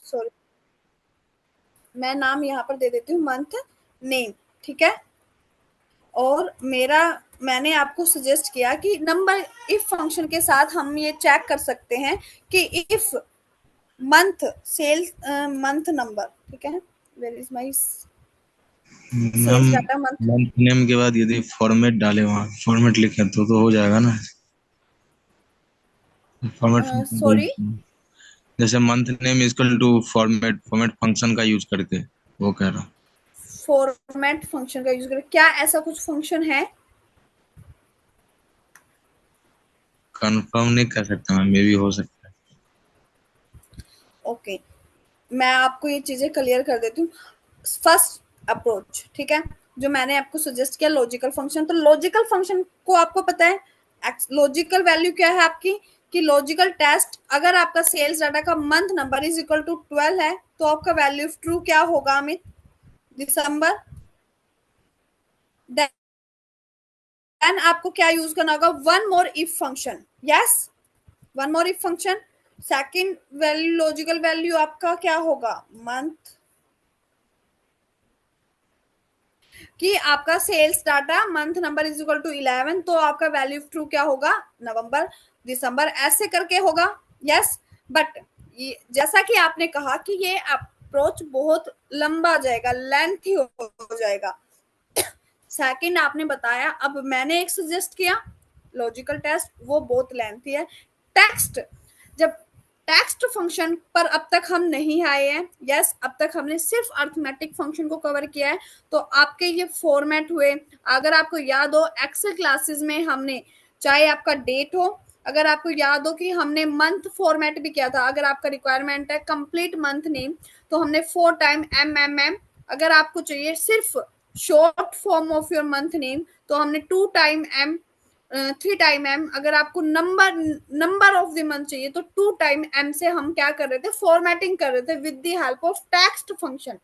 Sorry, मैं नाम यहाँ पर दे देती हूँ मंथ नेम, ठीक है। और मैंने आपको सजेस्ट किया कि नंबर इफ फंक्शन के साथ हम ये चेक कर सकते हैं कि if month sales month number, ठीक है, where is my ma'am sales data month. Month name के बाद यदि फॉर्मेट डाले, वहाँ फॉर्मेट लिखे तो हो जाएगा ना। फॉर्मेट फंक्शन का सॉरी, यूज, जैसे month name equal to format format function का यूज करके, वो कह रहा हूँ। फॉर्मेट फंक्शन का यूज करें क्या, ऐसा कुछ फंक्शन है? कंफर्म नहीं कर सकता मैम, मे भी हो सकता है। ओके, मैं आपको ये चीजें क्लियर कर देती हूँ। फर्स्ट अप्रोच, ठीक है, जो मैंने आपको सजेस्ट किया लॉजिकल फंक्शन, तो लॉजिकल फंक्शन को आपको पता है लॉजिकल वैल्यू क्या है आपकी, कि लॉजिकल टेस्ट अगर आपका सेल्स डाटा का month number is equal to 12 है तो आपका वैल्यू ट्रू क्या होगा अमित? दिसंबर। देन आपको क्या यूज करना होगा? One more if function, yes, one more if function. Second value, logical value आपका क्या होगा? मंथ, कि आपका sales data month number is equal to 11, तो आपका वैल्यू ट्रू क्या होगा? नवंबर, दिसंबर, ऐसे करके होगा, यस। बट जैसा कि आपने कहा कि ये अप्रोच बहुत लंबा जाएगा, लेंथी हो जाएगा। सेकंड आपने बताया, अब मैंने एक सजेस्ट किया लॉजिकल टेस्ट, वो बहुत लेंथी है। टेक्स्ट, जब टेक्स्ट फंक्शन पर अब तक हम नहीं आए हैं, यस, अब तक हमने सिर्फ अर्थमेटिक फंक्शन को कवर किया है। तो आपके ये फॉर्मेट हुए, अगर आपको याद हो एक्सेल क्लासेस में हमने, चाहे आपका डेट हो, अगर आपको याद हो कि हमने मंथ फॉर्मेट भी किया था, अगर आपका रिक्वायरमेंट है कंप्लीट मंथ नेम तो हमने 4 टाइम एम, अगर आपको चाहिए सिर्फ short form of your month name तो हमने 2 टाइम एम, 3 टाइम एम, अगर आपको नंबर ऑफ द मंथ चाहिए तो 2 टाइम एम से हम क्या कर रहे थे? फॉर्मेटिंग कर रहे थे with the help of text function.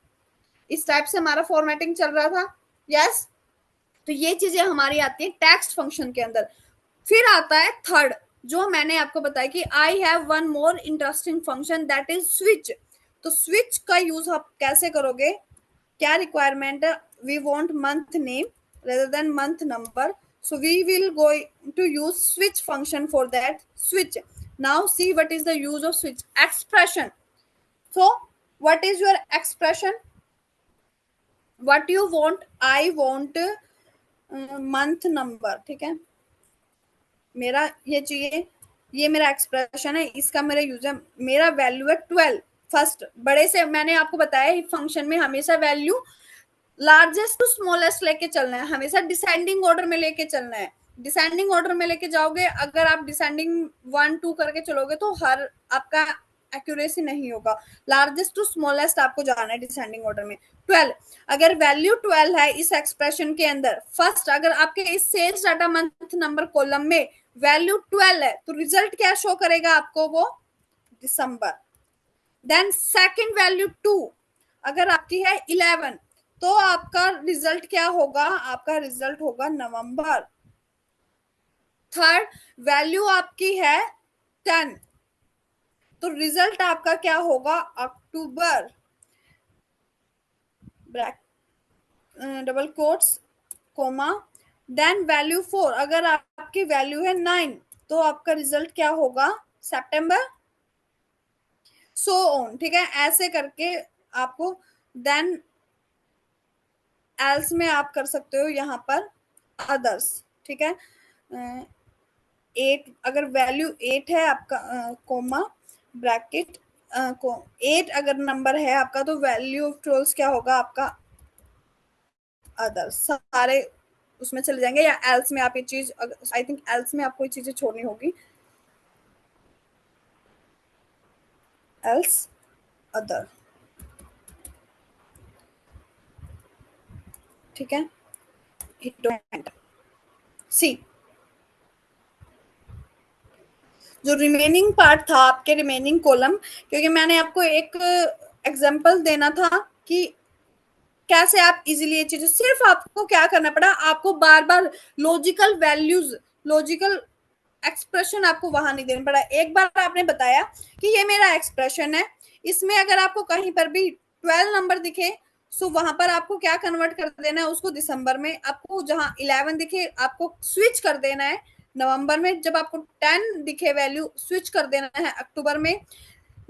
इस टाइप से हमारा फॉर्मेटिंग चल रहा था, यस। तो ये चीजें हमारी आती है टेक्स्ट फंक्शन के अंदर। फिर आता है थर्ड, जो मैंने आपको बताया कि I have one more interesting function that is switch. तो स्विच का यूज आप कैसे करोगे? क्या रिक्वायरमेंट है? We want month name rather than month number, so we will go to use switch function for that switch. Now see what is the use of switch expression. So what is your expression? What you want? I want month number, ठीक है, मेरा ये चाहिए, ये मेरा expression है, इसका मेरा यूज है, मेरा वैल्यू है 12। फर्स्ट बड़े से मैंने आपको बताया फंक्शन में हमेशा वैल्यू लार्जेस्ट टू स्मॉलेस्ट लेके चलना है, हमेशा डिसेंडिंग ऑर्डर में लेके चलना है। डिसेंडिंग ऑर्डर में लेके जाओगे, अगर आप डिसेंडिंग 1 2 करके चलोगे तो हर आपका एक्यूरेसी नहीं होगा। लार्जेस्ट टू स्मॉलेस्ट आपको जाना है डिसेंडिंग ऑर्डर में। 12, अगर वैल्यू 12 है इस एक्सप्रेशन के अंदर, फर्स्ट अगर आपके इस sales data month number column में वैल्यू 12 है तो रिजल्ट क्या शो करेगा आपको? वो दिसंबर। देन सेकंड वैल्यू 2, अगर आपकी है 11 तो आपका रिजल्ट क्या होगा? आपका रिजल्ट होगा नवंबर। थर्ड वैल्यू आपकी है 10 तो रिजल्ट आपका क्या होगा? October. Bracket double quotes comma. Then value 4, अगर आपकी वैल्यू है 9 तो आपका रिजल्ट क्या होगा? सितंबर। सो ऑन, ठीक है, ऐसे करके आपको। देन एल्स में आप कर सकते हो यहाँ पर अदर्स, ठीक है। 8, अगर वैल्यू 8 है आपका कोमा ब्रैकेट को 8 अगर नंबर है आपका तो वैल्यू ऑफ ट्रोल्स क्या होगा आपका? अदर्स, सारे उसमें चले जाएंगे। या एल्स में आप ये चीज, आई थिंक एल्स में आपको ये चीजें छोड़नी होगी, एल्स अदर, ठीक है। सी, जो रिमेनिंग पार्ट था आपके रिमेनिंग कॉलम, क्योंकि मैंने आपको एक एग्जांपल देना था कि कैसे आप इजीली ये चीजें, सिर्फ आपको क्या करना पड़ा, आपको बार बार लॉजिकल वैल्यूज, लॉजिकल एक्सप्रेशन आपको वहां नहीं देना पड़ा। एक बार आपने बताया कि ये मेरा एक्सप्रेशन है, इसमें अगर आपको कहीं पर भी 12 नंबर दिखे, सो वहां पर आपको क्या कन्वर्ट कर देना है उसको दिसंबर में, आपको जहां 11 दिखे आपको स्विच कर देना है नवंबर में, जब आपको 10 दिखे वैल्यू स्विच कर देना है अक्टूबर में,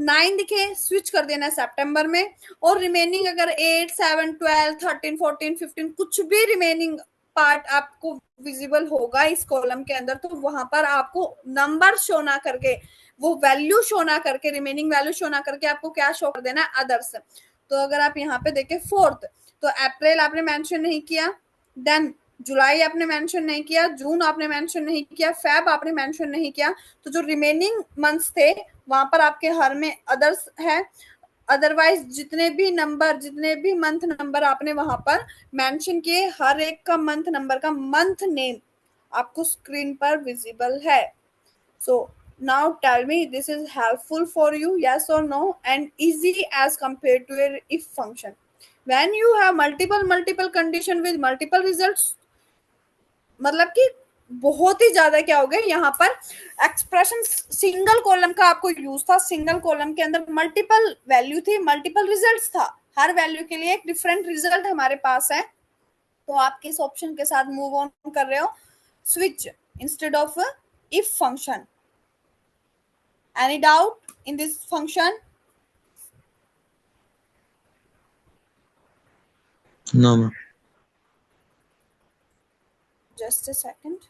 9 दिखे स्विच कर देना है सितंबर में, और रिमेनिंग अगर 8 7 12 13 14 15 कुछ भी रिमेनिंग पार्ट आपको विजिबल होगा इस कॉलम के अंदर, तो वहां पर आपको नंबर शो ना करके, वो वैल्यू शो ना करके, रिमेनिंग वैल्यू शो ना करके आपको क्या शो कर देना है, अदर्स। तो अगर आप यहाँ पे देखें फोर्थ, तो अप्रैल आपने मेंशन नहीं किया, देन जुलाई आपने मेंशन नहीं किया, जून आपने मेंशन नहीं किया, फेब आपने मेंशन नहीं किया, तो जो रिमेनिंग मंथ्स थे वहां पर आपके हर में अदर्स है। अदरवाइज जितने भी नंबर, जितने भी मंथ नंबर आपने वहां पर मेंशन किए, हर एक का मंथ नंबर का मंथ नेम आपको स्क्रीन पर विजिबल है। So now tell me, this is helpful for you, yes or no, and easy as compared to a if function. When you have multiple condition with multiple results, मतलब कि बहुत ही ज्यादा क्या हो गया यहाँ पर एक्सप्रेशन, सिंगल कॉलम का आपको यूज था, सिंगल कॉलम के अंदर मल्टीपल वैल्यू थी, मल्टीपल रिजल्ट्स था, हर वैल्यू के लिए एक डिफरेंट रिजल्ट हमारे पास है। तो आप किस ऑप्शन के साथ मूव ऑन कर रहे हो, switch instead of if function. Any doubt in this function? No, ma'am. Just a second.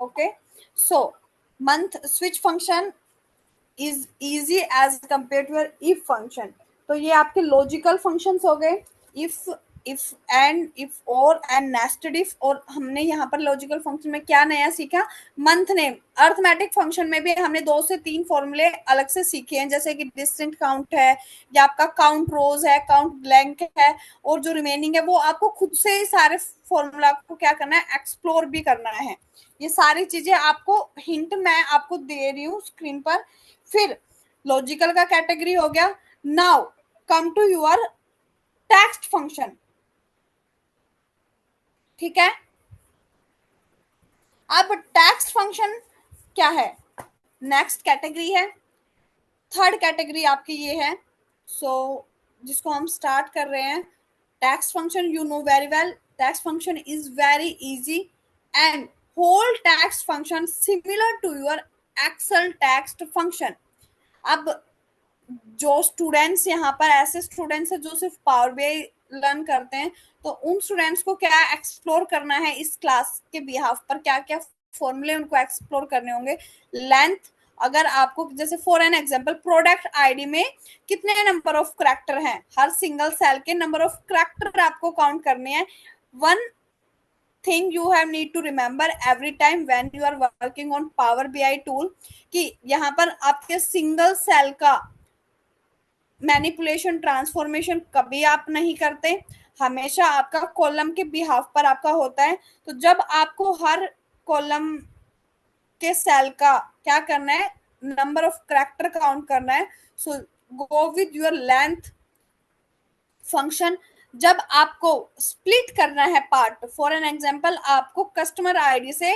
Okay, so month switch function is easy as compared to if function। तो ये आपके लॉजिकल फंक्शंस हो गए, if and, if और and nested if. और हमने यहाँ पर लॉजिकल फंक्शन में क्या नया सीखा, मंथ नेम। अर्थमेटिक फंक्शन में भी हमने 2 से 3 फॉर्मूले अलग से सीखे हैं, जैसे कि डिस्टिंक्ट काउंट है, या आपका काउंट रोज है, काउंट ब्लैंक है, और जो रिमेनिंग है वो आपको खुद से ही सारे फॉर्मूला को क्या करना है, एक्सप्लोर भी करना है। ये सारी चीजें आपको हिंट मैं आपको दे रही हूँ स्क्रीन पर। फिर लॉजिकल का कैटेगरी हो गया। Now come to your text function, ठीक है। अब टेक्स्ट फंक्शन क्या है, नेक्स्ट कैटेगरी है, थर्ड कैटेगरी आपकी ये है। सो जिसको हम स्टार्ट कर रहे हैं, text function you know very well, text function is very easy and whole text function similar to your Excel text function. अब जो स्टूडेंट्स यहाँ पर ऐसे स्टूडेंट्स हैं जो सिर्फ पावर बीआई लर्न करते हैं, तो उन स्टूडेंट्स को क्या एक्सप्लोर करना है इस क्लास के बिहाफ पर, क्या क्या फॉर्मूले उनको एक्सप्लोर करने होंगे। लेंथ, अगर आपको जैसे for an example product ID में कितने नंबर ऑफ करैक्टर हैं, हर सिंगल सेल के नंबर ऑफ करैक्टर आपको काउंट करने हैं। One thing you have need to remember every time when you are working on Power BI tool, कि यहाँ पर आपके सिंगल सेल का मैनिपुलेशन, ट्रांसफॉर्मेशन कभी आप नहीं करते, हमेशा आपका कॉलम के बिहाफ पर आपका होता है। तो जब आपको हर कॉलम के सेल का क्या करना है, नंबर ऑफ करैक्टर काउंट करना है, so go with your length function. जब आपको स्प्लिट करना है पार्ट, फॉर एन एग्जांपल आपको कस्टमर आईडी से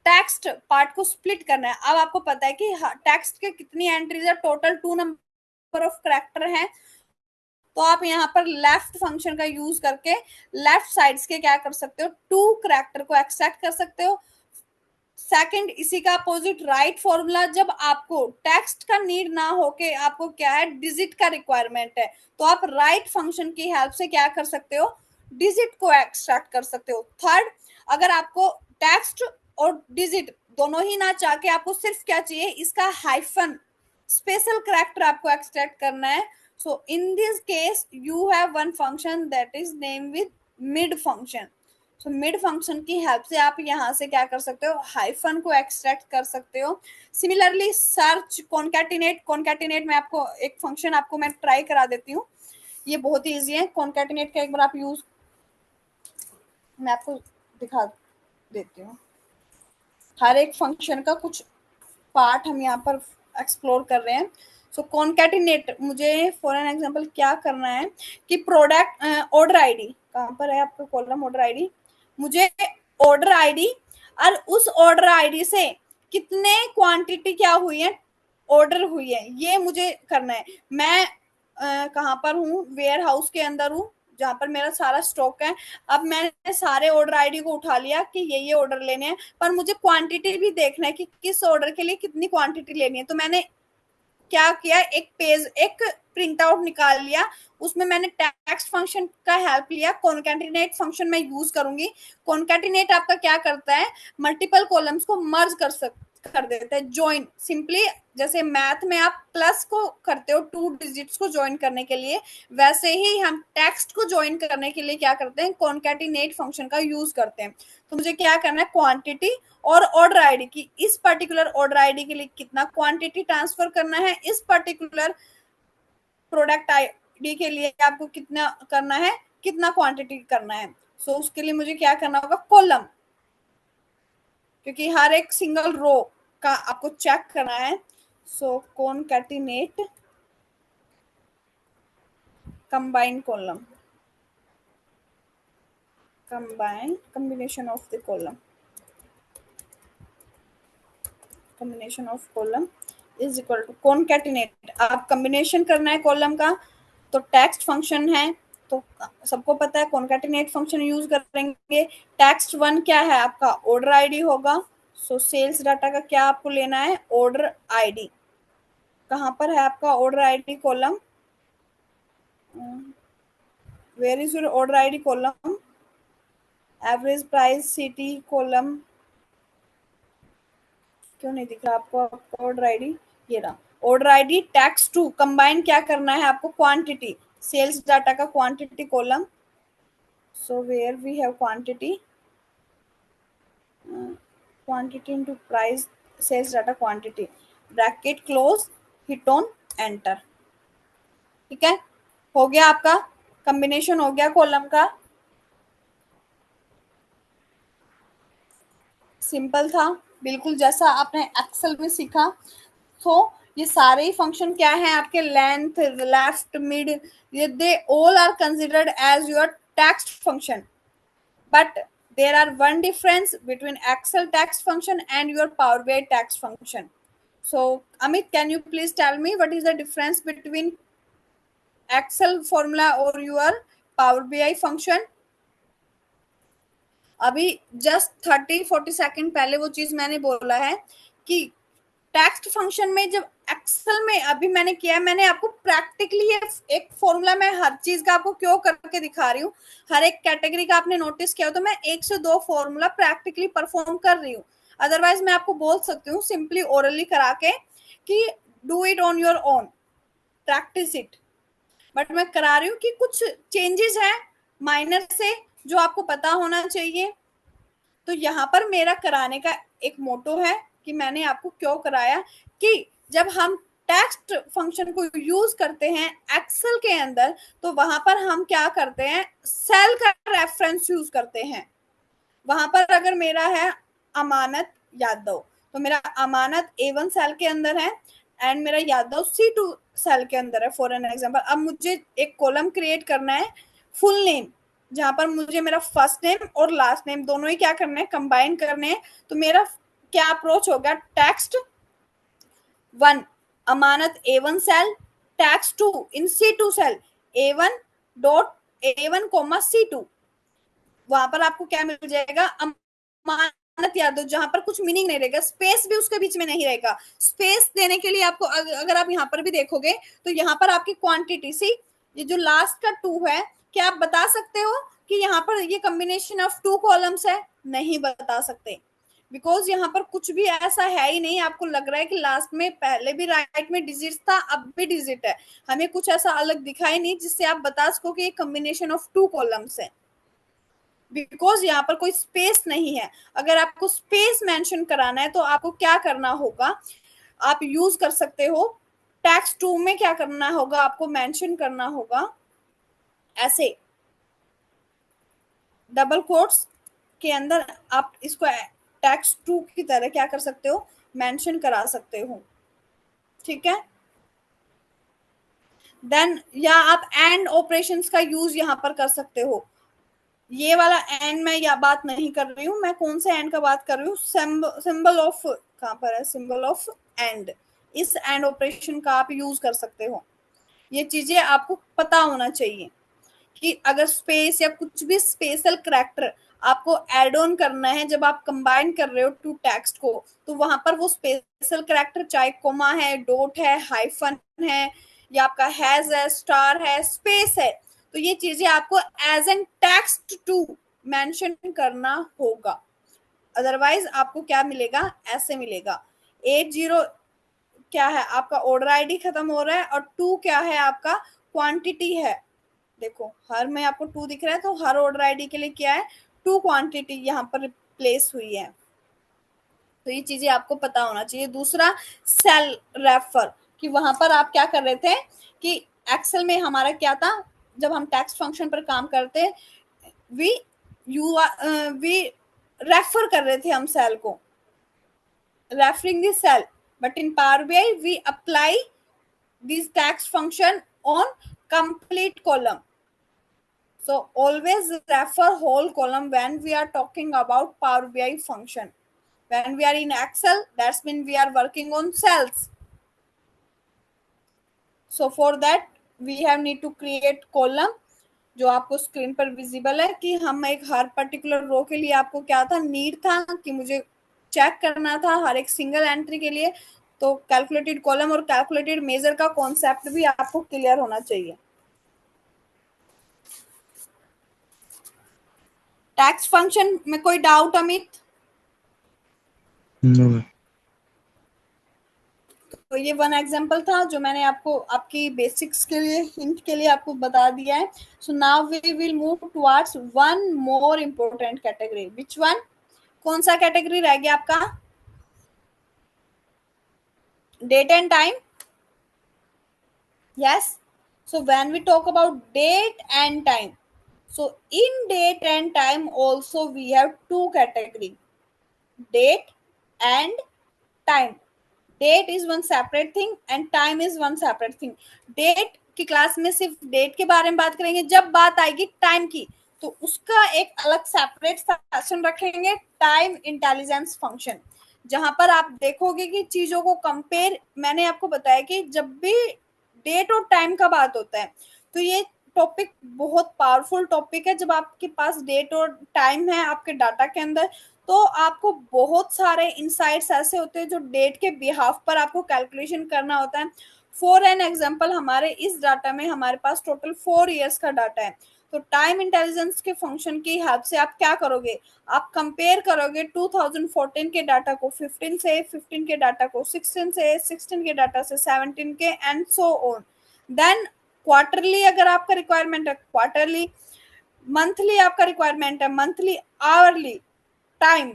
टेक्स्ट पार्ट को स्प्लिट करना है। अब आपको पता है कि टेक्स्ट के कितनी एंट्रीज है, टोटल 2 नंबर ऑफ करैक्टर है, तो आप यहाँ पर लेफ्ट फंक्शन का यूज करके लेफ्ट साइड्स के क्या कर सकते हो, 2 करैक्टर को एक्सट्रैक्ट कर सकते हो। सेकंड, इसी का अपोजिट राइट फॉर्मूला, जब आपको टेक्स्ट का नीड ना होके आपको क्या है, डिजिट का रिक्वायरमेंट है, तो आप राइट फंक्शन की हेल्प से क्या कर सकते हो, डिजिट को एक्सट्रैक्ट कर सकते हो। थर्ड, अगर आपको टेक्स्ट और डिजिट दोनों ही ना चाह के आपको सिर्फ क्या चाहिए, इसका हाइफन स्पेशल करैक्टर आपको एक्सट्रैक्ट करना है, so in this case you have one function that is named with mid function। So mid function की हेल्प से आप यहाँ से क्या कर सकते हो, हाइफन को एक्सट्रैक्ट कर सकते हो। सिमिलरली सर्च, कॉन्कैटिनेट, कॉन्कैटिनेट में आपको एक फंक्शन आपको मैं ट्राई करा देती हूँ, ये बहुत ही ईजी है। कॉन्कैटिनेट का एक बार आप यूज मैं आपको दिखा देती हूँ। हर एक फंक्शन का कुछ पार्ट हम यहाँ पर एक्सप्लोर कर रहे हैं। सो कॉन्कैटिनेट, मुझे फॉर एन एग्जांपल क्या करना है कि प्रोडक्ट ऑर्डर आईडी कहाँ पर है आपका कॉलम, ऑर्डर आईडी, मुझे ऑर्डर आईडी और उस ऑर्डर आईडी से कितने क्वांटिटी क्या हुई है, ऑर्डर हुई है, ये मुझे करना है। मैं कहाँ पर हूँ, वेयर हाउस के अंदर हूँ जहाँ पर मेरा सारा स्टॉक है। अब मैंने सारे ऑर्डर आईडी को उठा लिया कि ये ऑर्डर लेने हैं, पर मुझे क्वांटिटी भी देखना है कि किस ऑर्डर के लिए कितनी क्वांटिटी लेनी है। तो मैंने क्या किया, एक पेज, एक प्रिंट आउट निकाल लिया, उसमें मैंने टेक्स्ट फंक्शन का हेल्प लिया, कॉन्कैटिनेट फंक्शन मैं यूज करूंगी। कॉन्कैटिनेट आपका क्या करता है, मल्टीपल कॉलम्स को मर्ज कर देता है, ज्वाइन सिंपली। जैसे मैथ में आप प्लस को करते हो टू डिजिट्स को ज्वाइन करने के लिए, वैसे ही हम टेक्स्ट को ज्वाइन करने के लिए क्या करते हैं, कॉन्कैटिनेट फंक्शन का यूज करते हैं। तो मुझे क्या करना है, क्वांटिटी और ऑर्डर आईडी की, इस पर्टिकुलर ऑर्डर आईडी के लिए कितना क्वांटिटी ट्रांसफर करना है, इस पर्टिकुलर प्रोडक्ट आईडी के लिए आपको कितना करना है, कितना क्वांटिटी करना है। सो उसके लिए मुझे क्या करना होगा, कॉलम, क्योंकि हर एक सिंगल रो का आपको चेक करना है। So concatenate combine column, combination of the column, combination of column is equal to concatenate। आप combination करना है कॉलम का, तो टेक्स्ट फंक्शन है, तो सबको पता है कॉन्कैटिनेट फंक्शन यूज करेंगे। टेक्स्ट वन क्या है आपका, ऑर्डर आईडी होगा। सो सेल्स डाटा का क्या आपको लेना है, ऑर्डर आईडी। कहाँ पर है आपका order ID column, where is your order ID column, average price city column, क्यों नहीं दिख रहा आपको आपका ऑर्डर आईडी, ये रहा order ID. Tax to combine क्या करना है आपको, क्वांटिटी, सेल्स डाटा का quantity column. So where we have quantity, quantity into price, sales data quantity, bracket close, hit on enter. ठीक है, हो गया आपका कॉम्बिनेशन, हो गया कॉलम का। सिंपल था बिल्कुल, जैसा आपने एक्सेल में सीखा। तो ये सारे ही फंक्शन क्या है आपके, लेंथ, लेफ्ट, मिड, ये they all are considered as your text function, but there are one difference between excel text function and your power bi text function. So Amit, can you please tell me what is the difference between excel formula or your power bi function? अभी just 30-40 second पहले वो चीज मैंने बोला है कि text function में जब एक्सेल में अभी मैंने किया है, मैंने आपको प्रैक्टिकली एक फॉर्मूला में हर चीज का आपको क्यों करके दिखा रही हूँ, हर एक कैटेगरी का आपने नोटिस किया हो, तो मैं 1 से 2 फॉर्मूला प्रैक्टिकली परफॉर्म कर रही हूँ। अदरवाइज मैं आपको बोल सकती हूँ सिंपली ओरली करा के कि do it on your own, practice it, but मैं करा रही हूँ कि कुछ चेंजेस है माइनर से जो आपको पता होना चाहिए। तो यहाँ पर मेरा कराने का एक मोटो है कि मैंने आपको क्यों कराया कि जब हम टेक्स्ट फंक्शन को यूज करते हैं एक्सेल के अंदर, तो वहां पर हम क्या करते हैं, सेल का रेफरेंस यूज करते हैं। वहां पर अगर मेरा है अमानत यादव, तो मेरा अमानत A1 सेल के अंदर है एंड मेरा यादव C2 सेल के अंदर है फॉर एन एग्जांपल। अब मुझे एक कॉलम क्रिएट करना है फुल नेम, जहां पर मुझे मेरा फर्स्ट नेम और लास्ट नेम दोनों ही क्या करने हैं, कंबाइन करने हैं। तो मेरा क्या अप्रोच होगा, टेक्स्ट वन अमानत A1 cell, text two in C2 cell A1 dot A1 comma C2, वहां पर आपको क्या मिल जाएगा, अमानत यादव, जहां पर कुछ मीनिंग नहीं रहेगा, स्पेस भी उसके बीच में नहीं रहेगा। स्पेस देने के लिए आपको अगर आप यहाँ पर भी देखोगे तो यहाँ पर आपकी क्वांटिटी सी, ये जो लास्ट का 2 है, क्या आप बता सकते हो कि यहाँ पर ये कॉम्बिनेशन ऑफ 2 कॉलम्स है, नहीं बता सकते, बिकॉज यहाँ पर कुछ भी ऐसा है ही नहीं। आपको लग रहा है कि लास्ट में पहले भी राइट में डिजिट था, अब भी डिजिट है, हमें कुछ ऐसा अलग दिखाई नहीं जिससे आप बता सको कि ये कॉम्बिनेशन ऑफ 2 कॉलम्स है। बिकॉज यहाँ पर कोई स्पेस नहीं है। अगर आपको स्पेस मेंशन कराना है तो आपको क्या करना होगा, आप यूज कर सकते हो टेक्स्ट 2 में क्या करना होगा, आपको मेंशन करना होगा ऐसे डबल कोट्स के अंदर, आप इसको टेक्स्ट 2 की तरह क्या कर सकते हो, मेंशन करा सकते हो, ठीक है। देन या आप एंड ऑपरेशंस का यूज यहां पर कर सकते हो। ये वाला एंड मैं या बात नहीं कर रही हूँ, मैं कौन से एंड का बात कर रही हूँ, सिंबल ऑफ, कहां पर है सिंबल ऑफ एंड, इस एंड ऑपरेशन का आप यूज कर सकते हो। ये चीजें आपको पता होना चाहिए कि अगर स्पेस या कुछ भी स्पेशल करैक्टर आपको एड ऑन करना है जब आप कंबाइन कर रहे हो टू टेक्स्ट को, तो वहां पर वो स्पेशल करैक्टर चाहे कोमा है, डॉट है, हाइफन है, या आपका हैज है, स्टार है, स्पेस है, तो ये चीजें आपको as an text to mention करना होगा। अदरवाइज आपको क्या मिलेगा, ऐसे मिलेगा 80 क्या है आपका ऑर्डर आईडी खत्म हो रहा है, और 2 क्या है आपका क्वांटिटी है। देखो हर में आपको 2 दिख रहा है, तो हर ऑर्डर आईडी के लिए क्या है, 2 क्वांटिटी यहाँ पर प्लेस हुई है। तो ये चीजें आपको पता होना चाहिए। दूसरा सेल रेफर, कि वहां पर आप क्या कर रहे थे कि एक्सेल में हमारा क्या था, जब हम टेक्स्ट फंक्शन पर काम करते वी यू वी रेफर कर रहे थे हम सेल को, referring the cell, but in power BI we apply this text function on complete column. So always refer whole column when we are talking about Power BI function. When we are in Excel, that's mean we are working on cells. So for that we have need to create column जो आपको screen पर visible है, कि हम एक हर particular रो के लिए आपको क्या था, नीड था कि मुझे चेक करना था हर एक सिंगल एंट्री के लिए, तो कैलकुलेटेड कॉलम और कैलकुलेटेड मेजर का कॉन्सेप्ट भी आपको क्लियर होना चाहिए। टैक्स फंक्शन में कोई डाउट अमित? No. तो ये वन एग्जांपल था जो मैंने आपको आपकी बेसिक्स के लिए, हिंट के लिए आपको बता दिया है। So now we will move towards one more important category. Which one, कौन सा कैटेगरी रह गया आपका, date and time. yes, so when we talk about date and time, so in date and time also we have two category, date and time. Date is one separate thing and time is one separate thing. Date की class में सिर्फ date के बारे में बात करेंगे, जब बात आएगी टाइम की तो उसका एक अलग सेपरेट सेक्शन रखेंगे, टाइम इंटेलिजेंस फंक्शन, जहां पर आप देखोगे कि चीजों को कंपेयर, मैंने आपको बताया कि जब भी डेट और टाइम का बात होता है तो ये टॉपिक बहुत पावरफुल टॉपिक है। जब आपके पास डेट और टाइम है आपके डाटा के अंदर, तो आपको बहुत सारे इंसाइट्स ऐसे होते हैं जो डेट के बिहाफ पर आपको कैलकुलेशन करना होता है। फॉर एन एग्जांपल, हमारे इस डाटा में हमारे पास टोटल 4 इयर्स का डाटा है, तो टाइम इंटेलिजेंस के फंक्शन की हेल्प से आप क्या करोगे, आप कंपेयर करोगे 2014 के डाटा को 15 से, 15 के डाटा को 16 से, 16 के डाटा से 17 के, and so on. Then quarterly अगर आपका रिक्वायरमेंट है क्वार्टरली, मंथली आपका रिक्वायरमेंट है मंथली, आवरली, टाइम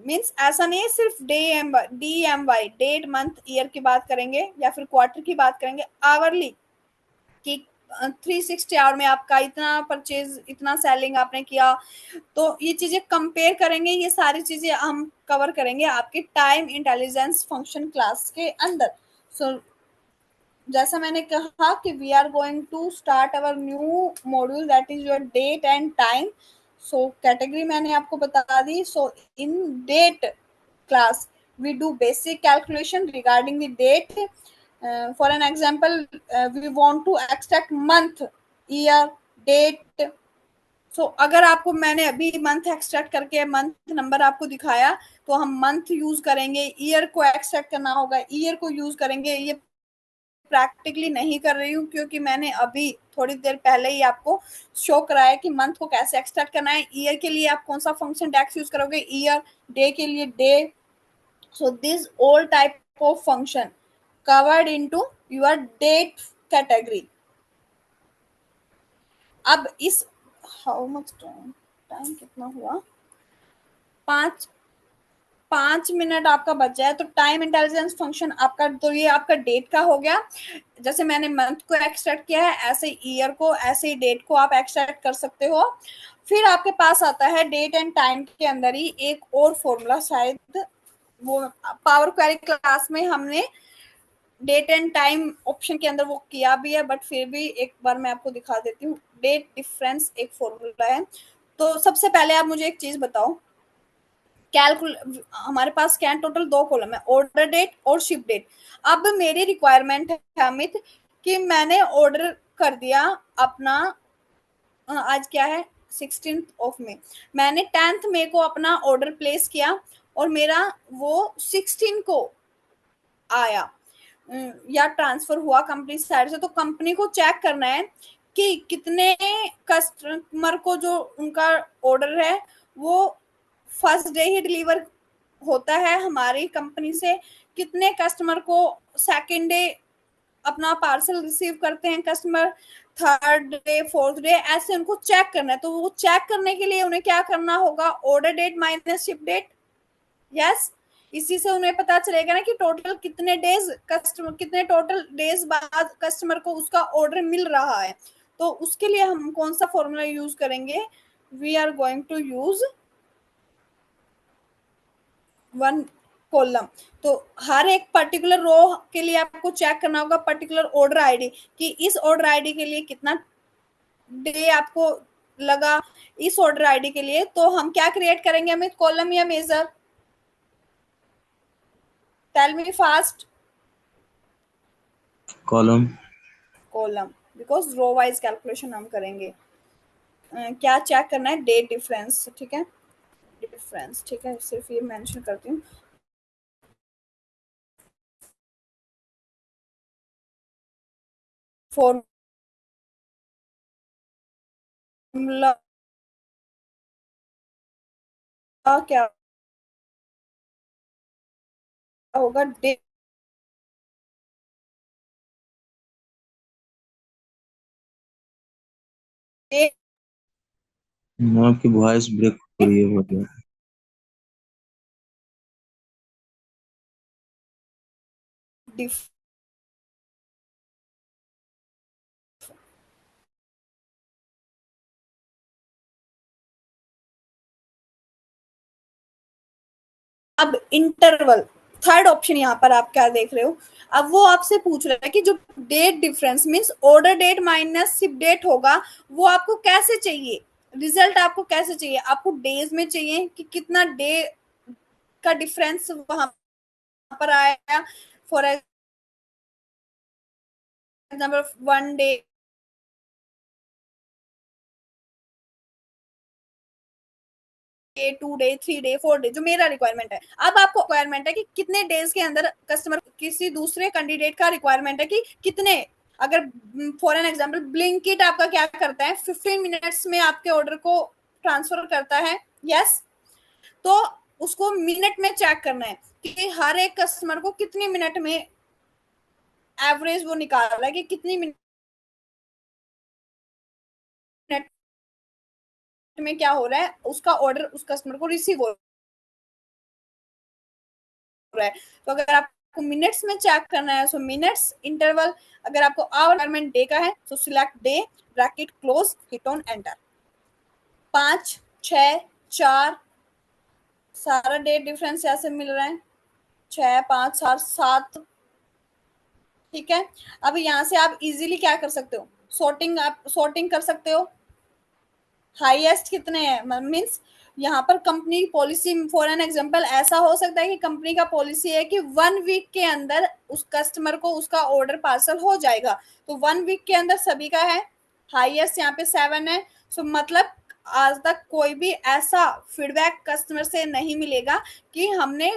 मीन्स ऐसा नहीं है सिर्फ DMY, डेट मंथ ईयर की बात करेंगे या फिर क्वार्टर की बात करेंगे, आवरली कि 360 आवर में आपका इतना परचेज, इतना सेलिंग आपने किया, तो ये चीजें कंपेयर करेंगे, ये सारी चीजें हम कवर करेंगे आपके टाइम इंटेलिजेंस फंक्शन क्लास के अंदर। सो जैसा मैंने कहा कि we are going to start our new module that is your date and time. So category मैंने आपको बता दी। So in date class we do basic calculation regarding the date. For an example, we want to extract month, year, date. So अगर आपको मैंने अभी month extract करके month number आपको दिखाया, तो हम मंथ यूज करेंगे, ईयर को एक्सट्रैक्ट करना होगा, ईयर को यूज करेंगे। ये प्रैक्टिकली नहीं कर रही हूँ क्योंकि मैंने अभी थोड़ी देर पहले ही आपको शो कराया कि मंथ को कैसे एक्सट्रैक्ट करना है। ईयर के लिए आप कौन सा फंक्शन टैक्स यूज करोगे, ईयर, डे के लिए day. So this all type of function covered into your date category. अब इस how much time? टाइम कितना हुआ, 5 मिनट आपका बच जाए तो टाइम इंटेलिजेंस फंक्शन आपका, तो ये आपका डेट का हो गया। जैसे मैंने मंथ को एक्सट्रैक्ट किया है, ऐसे ईयर को, ऐसे ही डेट को आप एक्सट्रैक्ट कर सकते हो। फिर आपके पास आता है डेट एंड टाइम के अंदर ही एक और फॉर्मूला, शायद वो पावर क्वेरी क्लास में हमने डेट एंड टाइम ऑप्शन के अंदर वो किया भी है, बट फिर भी एक बार मैं आपको दिखा देती हूँ। डेट डिफरेंस एक फॉर्मूला है। तो सबसे पहले आप मुझे एक चीज बताओ, हमारे पास क्या है, टोटल 2 कॉलम है, ऑर्डर डेट और शिप डेट। अब मेरी रिक्वायरमेंट है अमित कि मैंने ऑर्डर कर दिया अपना, आज क्या है, 16 मई, मैंने 10 मई को अपना ऑर्डर प्लेस किया और मेरा वो 16 को आया, या ट्रांसफर हुआ कंपनी साइड से। तो कंपनी को चेक करना है कि कितने कस्टमर को जो उनका ऑर्डर है वो फर्स्ट डे ही डिलीवर होता है हमारी कंपनी से, कितने कस्टमर को सेकंड डे अपना पार्सल रिसीव करते हैं customer, third day, fourth day, ऐसे उनको चेक करना है। तो वो चेक करने के लिए उन्हें क्या करना होगा, order date minus ship date. Yes, इसी से उन्हें पता चलेगा ना कि टोटल कितने डेज कस्टमर, कितने टोटल डेज बाद कस्टमर को उसका ऑर्डर मिल रहा है। तो उसके लिए हम कौन सा फॉर्मूला यूज करेंगे, we are going to use 1 column. तो हर एक पर्टिकुलर रो के लिए आपको चेक करना होगा पर्टिकुलर ऑर्डर आईडी, कि इस ऑर्डर आईडी के लिए कितना डे आपको लगा, इस ऑर्डर आईडी के लिए। तो हम क्या क्रिएट करेंगे, हमें कॉलम या measure, tell me fast. Column. Column, because row wise calculation हम करेंगे। क्या चेक करना है, डेट डिफरेंस, ठीक है, डिफरेंस, ठीक है, सिर्फ ये मेंशन करती हूँ। फॉर्मूला क्या होगा, डेट आपकी वॉइस ब्रेक हो रही है बहुत ज्यादा। डिफ अब इंटरवल, थर्ड ऑप्शन यहाँ पर आप क्या देख रहे हो, अब वो आपसे पूछ रहा है कि जो date difference means order date minus ship date होगा, वो आपको कैसे चाहिए, रिजल्ट आपको कैसे चाहिए, आपको डेज में चाहिए कि कितना डे का डिफरेंस वहां पर आया, for example 1 day, 2 day, 3 day, 4 day, जो मेरा रिक्वायरमेंट है। अब आपको रिक्वायरमेंट है कि कितने डेज के अंदर कस्टमर, किसी दूसरे कैंडिडेट का रिक्वायरमेंट है कि कितने, अगर फॉर एन एग्जाम्पल ब्लिंकिट आपका क्या करता है, 15 मिनट्स में आपके ऑर्डर को ट्रांसफर करता है। यस, तो उसको मिनट में चेक करना है कि हर एक कस्टमर को कितने मिनट में एवरेज वो निकाल रहा है, कि कितनी मिनट में क्या हो रहा है, उसका ऑर्डर उस कस्टमर को रिसीव हो रहा है। तो अगर आपको मिनट्स में चेक करना है सो मिनट्स, इंटरवल, अगर आपको आवर डे का है तो select day, bracket close, hit on enter. 5, 6, 4, सारा डेट डिफरेंस ऐसे मिल रहा है, 6, 5, 7, 7, ठीक है। अब यहाँ से आप इजीली क्या कर सकते हो, सॉर्टिंग, आप सॉर्टिंग कर सकते हो, हाईएस्ट कितने हैं, मीन्स यहाँ पर कंपनी की पॉलिसी, फॉर एन एग्जांपल ऐसा हो सकता है कि कंपनी का पॉलिसी है कि 1 वीक के अंदर उस कस्टमर को उसका ऑर्डर पार्सल हो जाएगा, तो 1 वीक के अंदर सभी का है, हाईएस्ट यहाँ पे 7 है। सो मतलब आज तक कोई भी ऐसा फीडबैक कस्टमर से नहीं मिलेगा कि हमने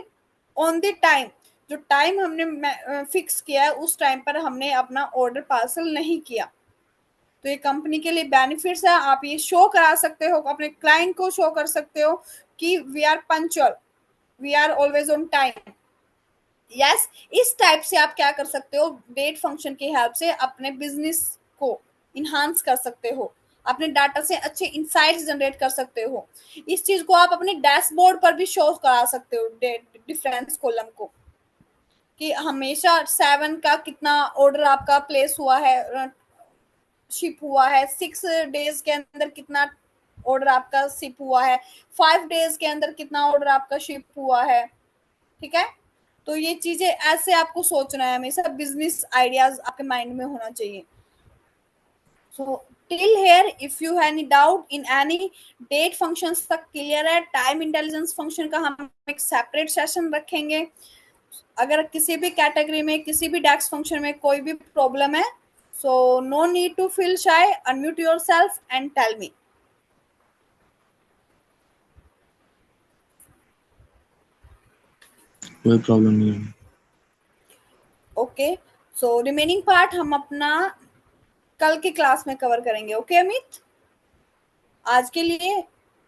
ऑन द टाइम, जो टाइम हमने फिक्स किया है उस टाइम पर हमने अपना ऑर्डर पार्सल नहीं किया। तो ये कंपनी के लिए बेनिफिट्स है, आप ये शो करा सकते हो, अपने क्लाइंट को शो कर सकते हो कि we are punctual, we are always on time. Yes, इस टाइप से आप क्या कर सकते हो, डेट फंक्शन की हेल्प से अपने बिजनेस को इन्हांस कर सकते हो। अपने डाटा से अच्छे इंसाइट्स जनरेट कर सकते हो। इस चीज को आप अपने डैशबोर्ड पर भी शो करा सकते हो, डिफरेंस कॉलम को, कि हमेशा 7 का कितना ऑर्डर आपका प्लेस हुआ है, शिप हुआ है, 6 डेज के अंदर कितना ऑर्डर आपका शिप हुआ है, 5 डेज के अंदर कितना ऑर्डर आपका शिप हुआ है। ठीक है, तो ये चीजें ऐसे आपको सोचना है, हमेशा बिजनेस आइडियाज आपके माइंड में होना चाहिए। So till here if you have any doubt in any date functions तक क्लियर है। टाइम इंटेलिजेंस फंक्शन का हम एक सेपरेट सेशन रखेंगे। अगर किसी भी कैटेगरी में, किसी भी डेक्स फंक्शन में कोई भी प्रॉब्लम है, so no need to feel shy, unmute yourself and tell me. कोई प्रॉब्लम नहीं है। ओके, सो रिमेनिंग पार्ट हम अपना कल की क्लास में कवर करेंगे। ओके अमित, आज के लिए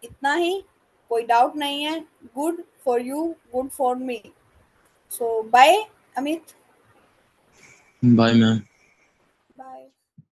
इतना ही, कोई डाउट नहीं है। Good for you, good for me. So bye Amit. Bye ma'am.